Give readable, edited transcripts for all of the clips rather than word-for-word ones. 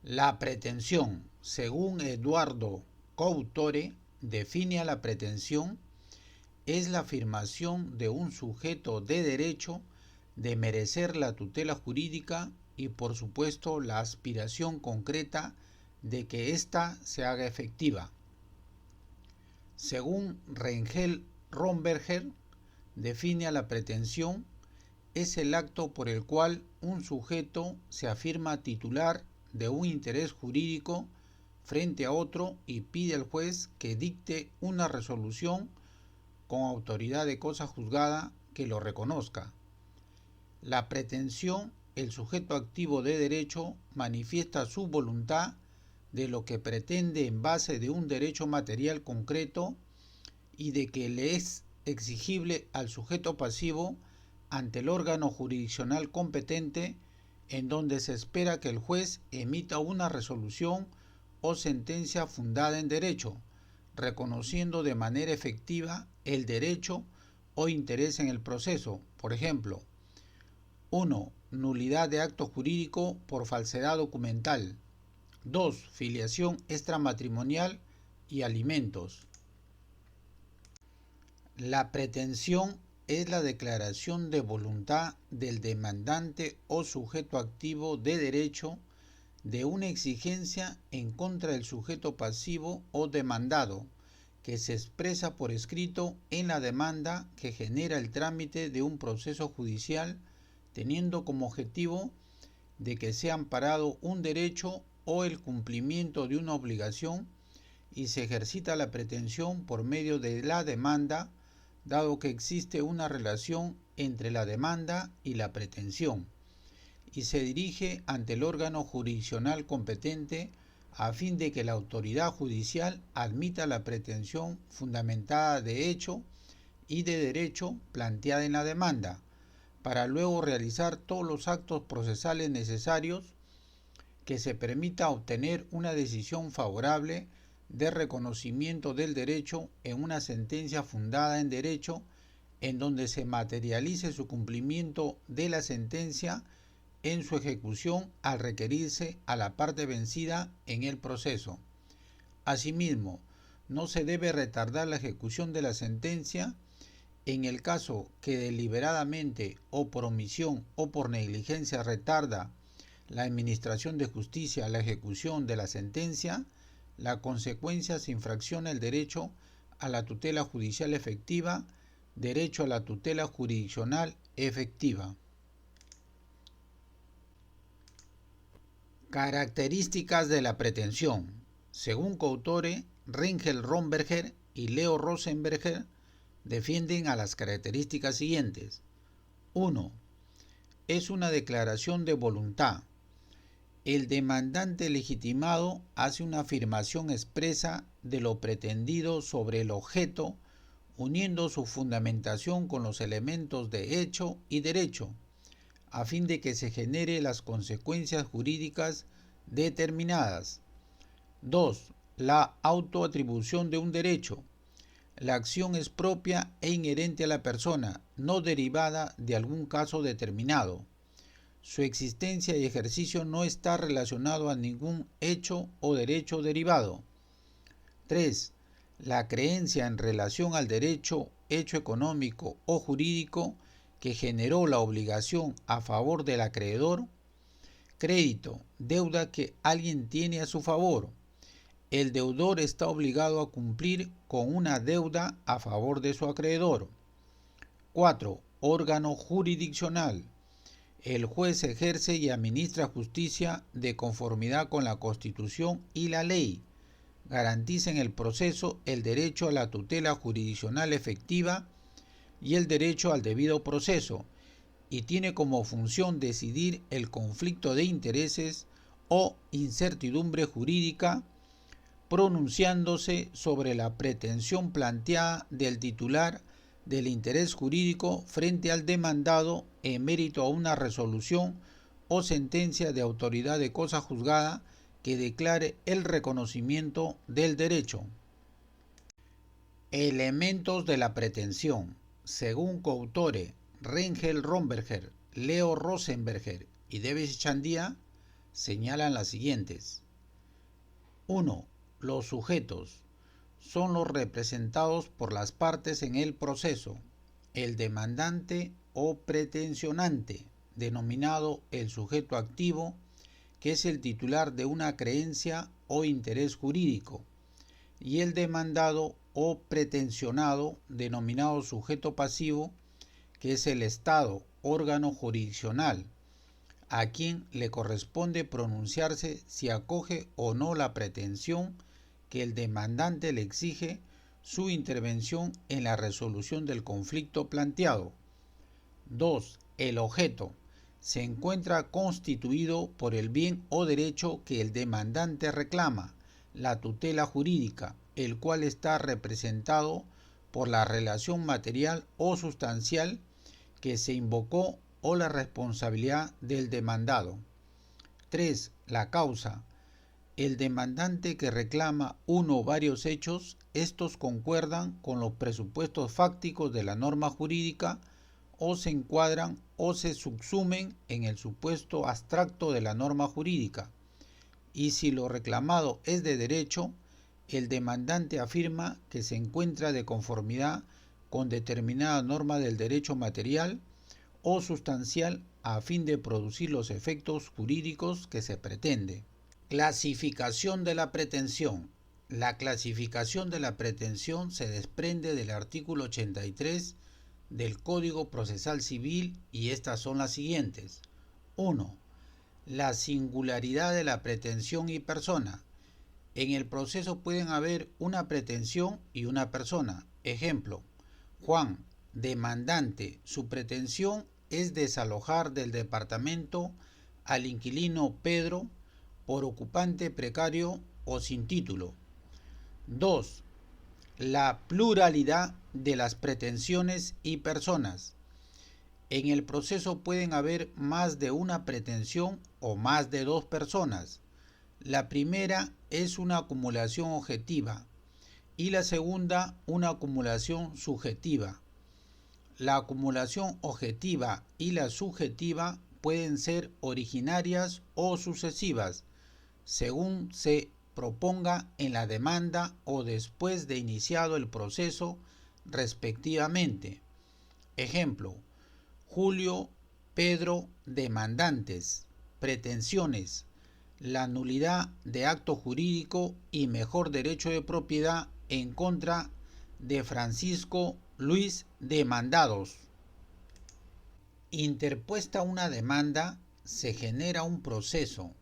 La pretensión, según Eduardo Coutore, define a la pretensión es la afirmación de un sujeto de derecho de merecer la tutela jurídica y por supuesto la aspiración concreta de que ésta se haga efectiva. Según Rengel Romberger, define a la pretensión es el acto por el cual un sujeto se afirma titular de un interés jurídico frente a otro y pide al juez que dicte una resolución con autoridad de cosa juzgada que lo reconozca. La pretensión, el sujeto activo de derecho manifiesta su voluntad de lo que pretende en base de un derecho material concreto y de que le es exigible al sujeto pasivo ante el órgano jurisdiccional competente en donde se espera que el juez emita una resolución o sentencia fundada en derecho, reconociendo de manera efectiva el derecho o interés en el proceso. Por ejemplo, 1. Nulidad de acto jurídico por falsedad documental. 2. Filiación extramatrimonial y alimentos. La pretensión es la declaración de voluntad del demandante o sujeto activo de derecho de una exigencia en contra del sujeto pasivo o demandado, que se expresa por escrito en la demanda que genera el trámite de un proceso judicial, teniendo como objetivo de que sea amparado un derecho o el cumplimiento de una obligación, y se ejercita la pretensión por medio de la demanda, dado que existe una relación entre la demanda y la pretensión, y se dirige ante el órgano jurisdiccional competente a fin de que la autoridad judicial admita la pretensión fundamentada de hecho y de derecho planteada en la demanda, para luego realizar todos los actos procesales necesarios que se permita obtener una decisión favorable de reconocimiento del derecho en una sentencia fundada en derecho, en donde se materialice su cumplimiento de la sentencia en su ejecución al requerirse a la parte vencida en el proceso. Asimismo, no se debe retardar la ejecución de la sentencia en el caso que deliberadamente o por omisión o por negligencia retarda la administración de justicia la ejecución de la sentencia. La consecuencia se infracciona el derecho a la tutela judicial efectiva, derecho a la tutela jurisdiccional efectiva. Características de la pretensión. Según Coutore, Rengel Romberger y Leo Rosenberger defienden a las características siguientes. 1. Es una declaración de voluntad. El demandante legitimado hace una afirmación expresa de lo pretendido sobre el objeto, uniendo su fundamentación con los elementos de hecho y derecho, a fin de que se genere las consecuencias jurídicas determinadas. 2. La autoatribución de un derecho. La acción es propia e inherente a la persona, no derivada de algún caso determinado. Su existencia y ejercicio no está relacionado a ningún hecho o derecho derivado. 3. La creencia en relación al derecho, hecho económico o jurídico que generó la obligación a favor del acreedor. Crédito, deuda que alguien tiene a su favor. El deudor está obligado a cumplir con una deuda a favor de su acreedor. 4. Órgano jurisdiccional. El juez ejerce y administra justicia de conformidad con la Constitución y la ley. Garantiza en el proceso el derecho a la tutela jurisdiccional efectiva y el derecho al debido proceso, y tiene como función decidir el conflicto de intereses o incertidumbre jurídica, pronunciándose sobre la pretensión planteada del titular del interés jurídico frente al demandado en mérito a una resolución o sentencia de autoridad de cosa juzgada que declare el reconocimiento del derecho. Elementos de la pretensión. Según Coutore, Rengel Romberger, Leo Rosenberger y Davis Chandia, señalan las siguientes. 1. Los sujetos son los representados por las partes en el proceso, el demandante o pretensionante, denominado el sujeto activo, que es el titular de una creencia o interés jurídico, y el demandado o pretensionado, denominado sujeto pasivo, que es el Estado, órgano jurisdiccional, a quien le corresponde pronunciarse si acoge o no la pretensión que el demandante le exige su intervención en la resolución del conflicto planteado. 2. El objeto se encuentra constituido por el bien o derecho que el demandante reclama, la tutela jurídica, el cual está representado por la relación material o sustancial que se invocó o la responsabilidad del demandado. 3. La causa. El demandante que reclama uno o varios hechos, estos concuerdan con los presupuestos fácticos de la norma jurídica o se encuadran o se subsumen en el supuesto abstracto de la norma jurídica. Y si lo reclamado es de derecho, el demandante afirma que se encuentra de conformidad con determinada norma del derecho material o sustancial a fin de producir los efectos jurídicos que se pretende. Clasificación de la pretensión. La clasificación de la pretensión se desprende del artículo 83 del Código Procesal Civil y estas son las siguientes. 1. La singularidad de la pretensión y persona. En el proceso pueden haber una pretensión y una persona. Ejemplo, Juan, demandante, su pretensión es desalojar del departamento al inquilino Pedro por ocupante precario o sin título. 2. La pluralidad de las pretensiones y personas. En el proceso pueden haber más de una pretensión o más de dos personas. La primera es una acumulación objetiva y la segunda una acumulación subjetiva. La acumulación objetiva y la subjetiva pueden ser originarias o sucesivas, según se proponga en la demanda o después de iniciado el proceso, respectivamente. Ejemplo, Julio, Pedro, demandantes, pretensiones, la nulidad de acto jurídico y mejor derecho de propiedad en contra de Francisco Luis, demandados. Interpuesta una demanda, se genera un proceso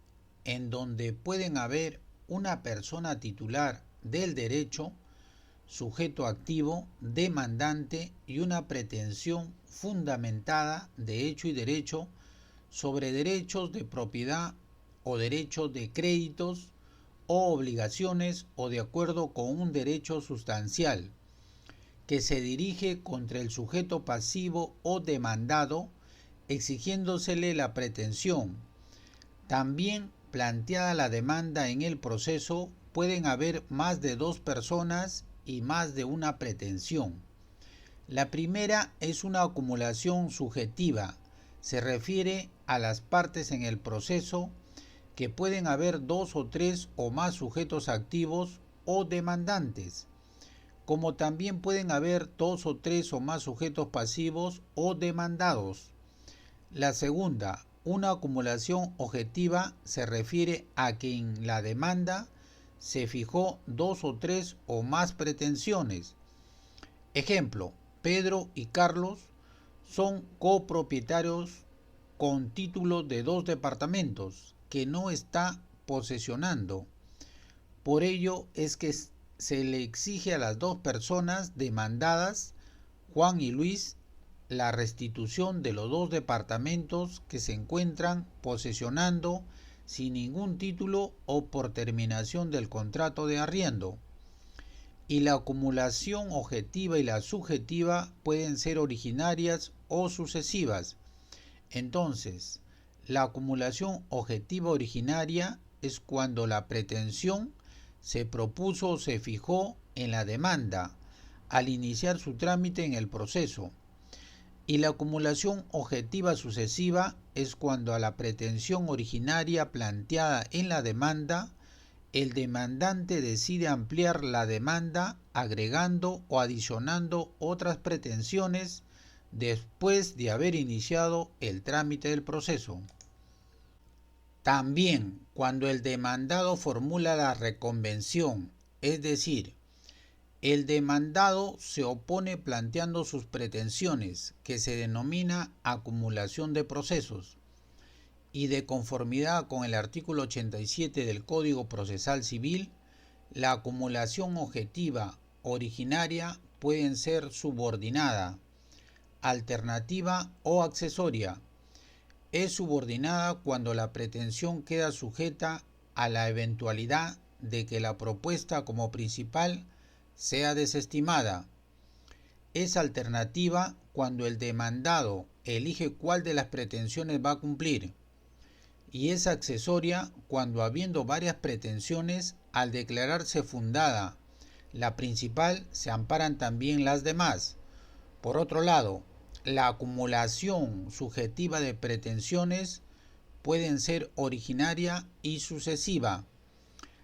en donde pueden haber una persona titular del derecho, sujeto activo, demandante y una pretensión fundamentada de hecho y derecho sobre derechos de propiedad o derechos de créditos o obligaciones o de acuerdo con un derecho sustancial que se dirige contra el sujeto pasivo o demandado, exigiéndosele la pretensión. También planteada la demanda en el proceso, pueden haber más de dos personas y más de una pretensión. La primera es una acumulación subjetiva. Se refiere a las partes en el proceso que pueden haber dos o tres o más sujetos activos o demandantes, como también pueden haber dos o tres o más sujetos pasivos o demandados. La segunda, una acumulación objetiva, se refiere a que en la demanda se fijó dos o tres o más pretensiones. Ejemplo, Pedro y Carlos son copropietarios con título de dos departamentos que no está posesionando. Por ello es que se le exige a las dos personas demandadas, Juan y Luis, la restitución de los dos departamentos que se encuentran posesionando sin ningún título o por terminación del contrato de arriendo. Y la acumulación objetiva y la subjetiva pueden ser originarias o sucesivas. Entonces, la acumulación objetiva originaria es cuando la pretensión se propuso o se fijó en la demanda al iniciar su trámite en el proceso. Y la acumulación objetiva sucesiva es cuando a la pretensión originaria planteada en la demanda, el demandante decide ampliar la demanda agregando o adicionando otras pretensiones después de haber iniciado el trámite del proceso. También cuando el demandado formula la reconvención, es decir, el demandado se opone planteando sus pretensiones, que se denomina acumulación de procesos, y de conformidad con el artículo 87 del Código Procesal Civil, la acumulación objetiva originaria puede ser subordinada, alternativa o accesoria. Es subordinada cuando la pretensión queda sujeta a la eventualidad de que la propuesta como principal sea desestimada. Es alternativa cuando el demandado elige cuál de las pretensiones va a cumplir. Y es accesoria cuando, habiendo varias pretensiones, al declararse fundada la principal, se amparan también las demás. Por otro lado, la acumulación subjetiva de pretensiones pueden ser originaria y sucesiva.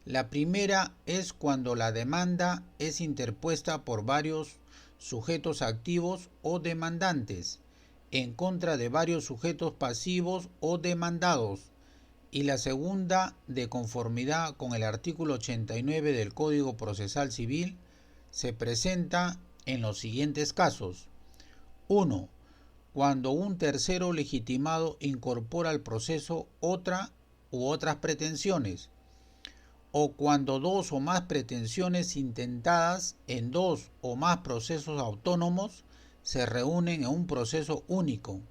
La primera es cuando la demanda es interpuesta por varios sujetos activos o demandantes en contra de varios sujetos pasivos o demandados, y la segunda, de conformidad con el artículo 89 del Código Procesal Civil, se presenta en los siguientes casos. 1. Cuando un tercero legitimado incorpora al proceso otra u otras pretensiones, o cuando dos o más pretensiones intentadas en dos o más procesos autónomos se reúnen en un proceso único.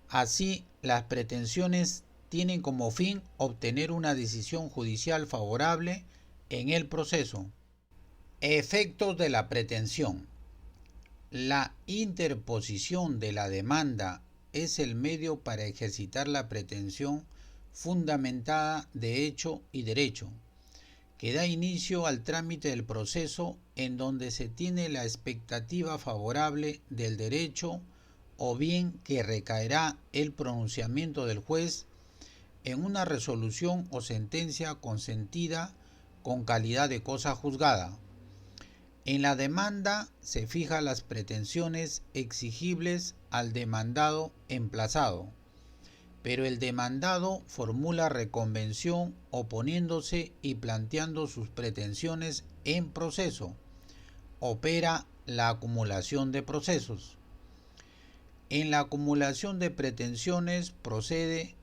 Así, las pretensiones tienen como fin obtener una decisión judicial favorable en el proceso. Efectos de la pretensión. La interposición de la demanda es el medio para ejercitar la pretensión fundamentada de hecho y derecho, que da inicio al trámite del proceso en donde se tiene la expectativa favorable del derecho o bien que recaerá el pronunciamiento del juez en una resolución o sentencia consentida con calidad de cosa juzgada. En la demanda se fijan las pretensiones exigibles al demandado emplazado, pero el demandado formula reconvención oponiéndose y planteando sus pretensiones en proceso. Opera la acumulación de procesos. En la acumulación de pretensiones procede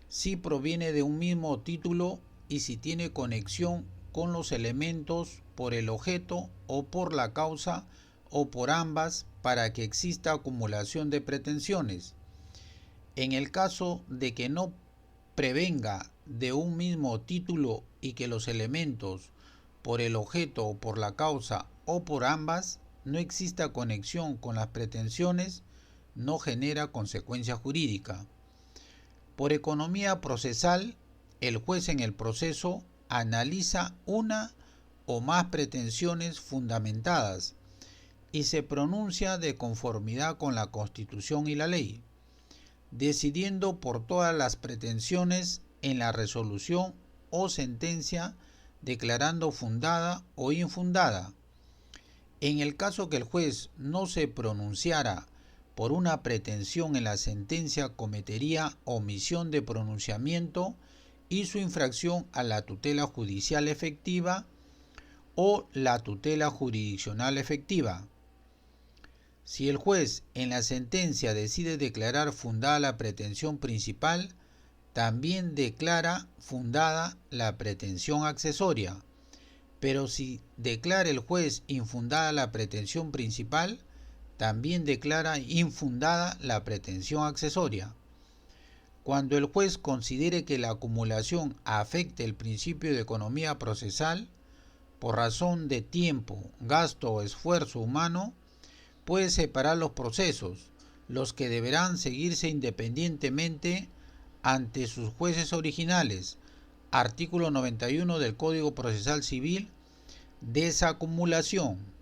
si proviene de un mismo título y si tiene conexión con los elementos por el objeto o por la causa o por ambas para que exista acumulación de pretensiones. En el caso de que no prevenga de un mismo título y que los elementos por el objeto o por la causa o por ambas no exista conexión con las pretensiones, no genera consecuencia jurídica. Por economía procesal, el juez en el proceso analiza una o más pretensiones fundamentadas y se pronuncia de conformidad con la Constitución y la ley, decidiendo por todas las pretensiones en la resolución o sentencia, declarando fundada o infundada. En el caso que el juez no se pronunciara por una pretensión en la sentencia, cometería omisión de pronunciamiento y su infracción a la tutela judicial efectiva o la tutela jurisdiccional efectiva. Si el juez en la sentencia decide declarar fundada la pretensión principal, también declara fundada la pretensión accesoria. Pero si declara el juez infundada la pretensión principal, también declara infundada la pretensión accesoria. Cuando el juez considere que la acumulación afecte el principio de economía procesal, por razón de tiempo, gasto o esfuerzo humano, puede separar los procesos, los que deberán seguirse independientemente ante sus jueces originales. Artículo 91 del Código Procesal Civil. Desacumulación.